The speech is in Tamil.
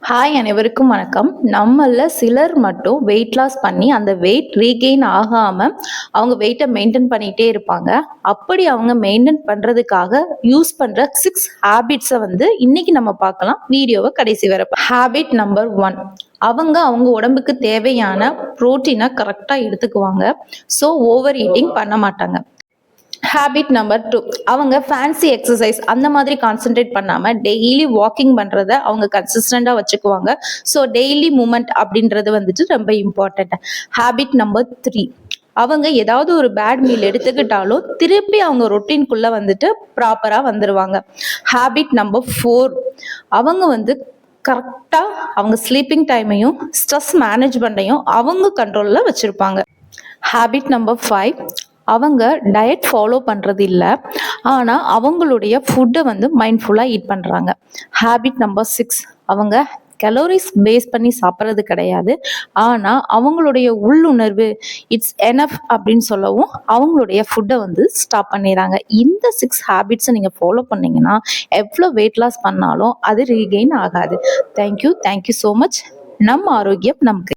ஹாய் அனைவருக்கும் வணக்கம். நம்மள சிலர் மட்டும் வெயிட் லாஸ் பண்ணி அந்த வெயிட் ரீகெயின் ஆகாம அவங்க வெயிட்டை மெயின்டைன் பண்ணிட்டே இருப்பாங்க. அப்படி அவங்க மெயின்டைன் பண்றதுக்காக யூஸ் பண்ற 6 ஹேபிட்ஸை இன்னைக்கு நம்ம பார்க்கலாம். வீடியோவை கடைசி வரை. ஹேபிட் நம்பர் 1, அவங்க உடம்புக்கு தேவையான புரோட்டீனை கரெக்டாக எடுத்துக்குவாங்க. ஸோ ஓவர் ஈட்டிங் பண்ண மாட்டாங்க. ஹேபிட் நம்பர் 2, அவங்க ஃபேன்சி எக்ஸசைஸ் அந்த மாதிரி கான்சென்ட்ரேட் பண்ணாமல் டெய்லி வாக்கிங் பண்ணுறத அவங்க கன்சிஸ்டண்டாக வச்சுக்குவாங்க. ஸோ டெய்லி மூமெண்ட் அப்படின்றது ரொம்ப இம்பார்ட்டண்ட். ஹேபிட் நம்பர் 3, அவங்க ஏதாவது ஒரு பேட் மீல் எடுத்துக்கிட்டாலும் திருப்பி அவங்க ரொட்டீன்குள்ளே ப்ராப்பராக வந்துடுவாங்க. ஹேபிட் நம்பர் 4, அவங்க கரெக்டாக அவங்க ஸ்லீப்பிங் டைமையும் ஸ்ட்ரெஸ் மேனேஜ்மெண்ட்டையும் அவங்க கண்ட்ரோலில் வச்சுருப்பாங்க. ஹேபிட் நம்பர் 5, அவங்க டயட் ஃபாலோ பண்ணுறது இல்லை, ஆனால் அவங்களுடைய ஃபுட்டை மைண்ட்ஃபுல்லாக ஈட் பண்ணுறாங்க. ஹேபிட் நம்பர் 6, அவங்க கலோரிஸ் பேஸ் பண்ணி சாப்பிட்றது கிடையாது, ஆனால் அவங்களுடைய உள்ளுணர்வு இட்ஸ் எனஃப் அப்படின்னு சொல்லவும் அவங்களுடைய ஃபுட்டை ஸ்டாப் பண்ணிடுறாங்க. இந்த 6 ஹேபிட்ஸை நீங்கள் ஃபாலோ பண்ணிங்கன்னா எவ்வளோ வெயிட் லாஸ் பண்ணாலும் அது ரீகெயின் ஆகாது. Thank you so much. நம்ம ஆரோக்கியம் நமக்கு.